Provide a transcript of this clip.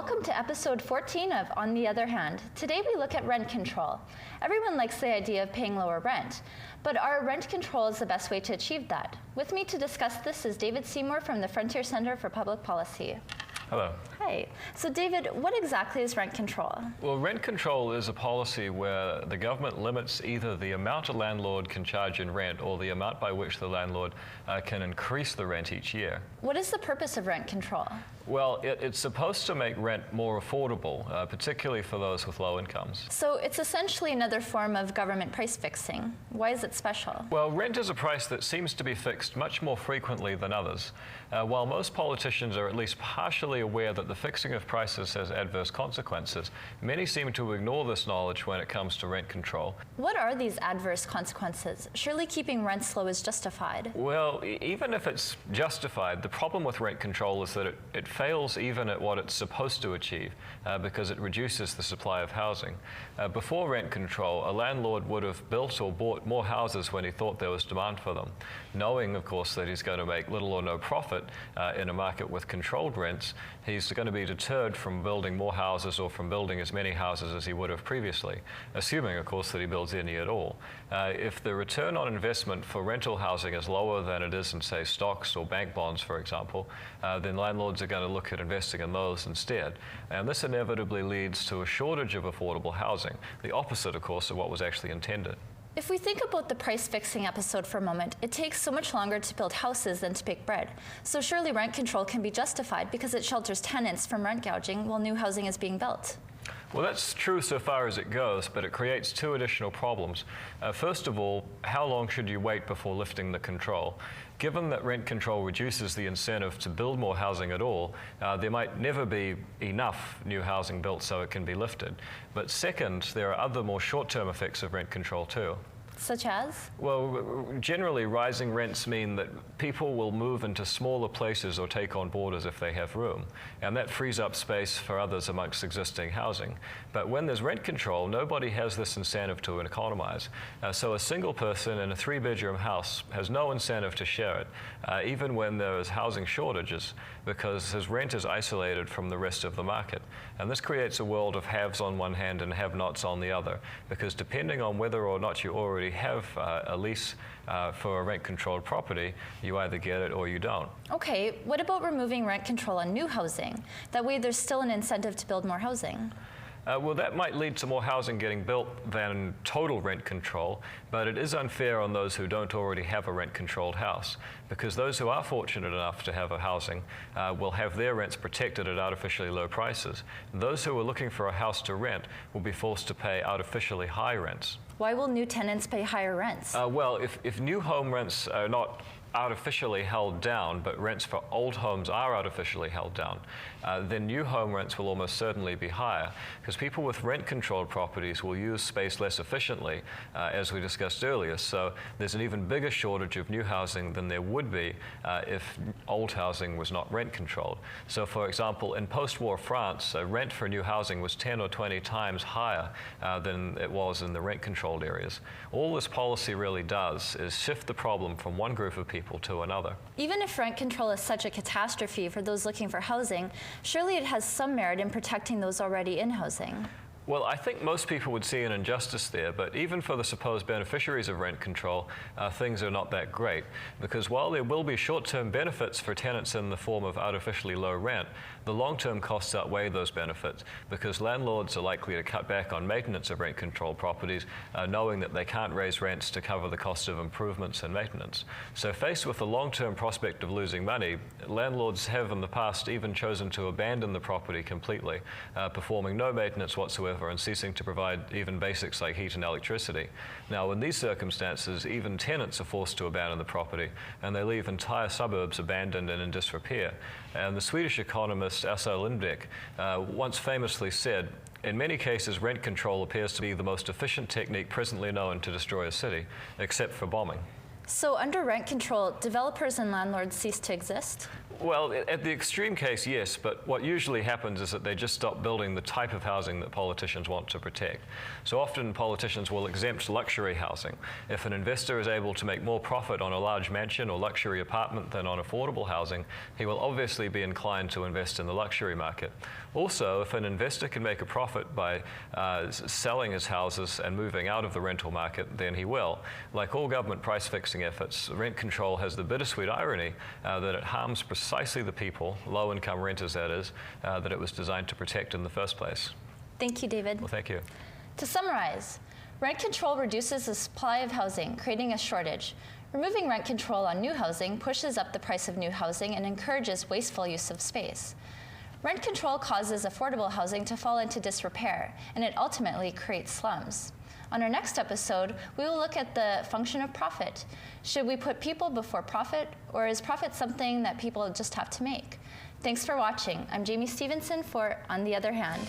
Welcome to episode 14 of On the Other Hand. Today we look at rent control. Everyone likes the idea of paying lower rent, but are rent controls the best way to achieve that? With me to discuss this is David Seymour from the Frontier Center for Public Policy. Hello. Hi. So David, what exactly is rent control? Well, rent control is a policy where the government limits either the amount a landlord can charge in rent or the amount by which the landlord can increase the rent each year. What is the purpose of rent control? Well, it's supposed to make rent more affordable, particularly for those with low incomes. So it's essentially another form of government price fixing. Why is it special? Well, rent is a price that seems to be fixed much more frequently than others. While most politicians are at least partially aware that the fixing of prices has adverse consequences, many seem to ignore this knowledge when it comes to rent control. What are these adverse consequences? Surely keeping rents low is justified. Well, even if it's justified, the problem with rent control is that it fails even at what it's supposed to achieve because it reduces the supply of housing. Before rent control, a landlord would have built or bought more houses when he thought there was demand for them, knowing, of course, that he's going to make little or no profit in a market with controlled rents. He's going to be deterred from building more houses or from building as many houses as he would have previously, assuming, of course, that he builds any at all. If the return on investment for rental housing is lower than it is in, say, stocks or bank bonds, for example, then landlords are going to look at investing in those instead. And this inevitably leads to a shortage of affordable housing, the opposite, of course, of what was actually intended. If we think about the price fixing episode for a moment, it takes so much longer to build houses than to bake bread. So surely rent control can be justified because it shelters tenants from rent gouging while new housing is being built. Well, that's true so far as it goes, but it creates two additional problems. First of all, how long should you wait before lifting the control? Given that rent control reduces the incentive to build more housing at all, there might never be enough new housing built so it can be lifted. But second, there are other more short-term effects of rent control too. Such as? Well, generally rising rents mean that people will move into smaller places or take on boarders if they have room, and that frees up space for others amongst existing housing. But when there's rent control, nobody has this incentive to economize. So a single person in a 3-bedroom house has no incentive to share it, even when there is housing shortages, because his rent is isolated from the rest of the market. And this creates a world of haves on one hand and have-nots on the other, because depending on whether or not you already have a lease for a rent-controlled property, you either get it or you don't. Okay, what about removing rent control on new housing? That way there's still an incentive to build more housing. Well, that might lead to more housing getting built than total rent control, but it is unfair on those who don't already have a rent-controlled house, because those who are fortunate enough to have a housing will have their rents protected at artificially low prices. Those who are looking for a house to rent will be forced to pay artificially high rents. Why will new tenants pay higher rents? Well, if new home rents are not artificially held down, but rents for old homes are artificially held down, then new home rents will almost certainly be higher, because people with rent-controlled properties will use space less efficiently, as we discussed earlier. So there's an even bigger shortage of new housing than there would be if old housing was not rent-controlled. So, for example, in post-war France, rent for new housing was 10 or 20 times higher than it was in the rent-controlled areas. All this policy really does is shift the problem from one group of people to another. Even if rent control is such a catastrophe for those looking for housing, surely it has some merit in protecting those already in housing. Well, I think most people would see an injustice there, but even for the supposed beneficiaries of rent control, things are not that great. Because while there will be short-term benefits for tenants in the form of artificially low rent, the long-term costs outweigh those benefits, because landlords are likely to cut back on maintenance of rent-controlled properties, knowing that they can't raise rents to cover the cost of improvements and maintenance. So faced with the long-term prospect of losing money, landlords have in the past even chosen to abandon the property completely, performing no maintenance whatsoever and ceasing to provide even basics like heat and electricity. Now, in these circumstances, even tenants are forced to abandon the property, and they leave entire suburbs abandoned and in disrepair. And the Swedish economist Assar Lindbeck once famously said, "In many cases, rent control appears to be the most efficient technique presently known to destroy a city, except for bombing." So under rent control, developers and landlords cease to exist? Well, at the extreme case, yes, but what usually happens is that they just stop building the type of housing that politicians want to protect. So often politicians will exempt luxury housing. If an investor is able to make more profit on a large mansion or luxury apartment than on affordable housing, he will obviously be inclined to invest in the luxury market. Also, if an investor can make a profit by selling his houses and moving out of the rental market, then he will. Like all government price fixing efforts, rent control has the bittersweet irony that it harms precisely the people, low-income renters that is, that it was designed to protect in the first place. Thank you, David. Well, thank you. To summarize, rent control reduces the supply of housing, creating a shortage. Removing rent control on new housing pushes up the price of new housing and encourages wasteful use of space. Rent control causes affordable housing to fall into disrepair, and it ultimately creates slums. On our next episode, we will look at the function of profit. Should we put people before profit, or is profit something that people just have to make? Thanks for watching. I'm Jamie Stevenson for On the Other Hand.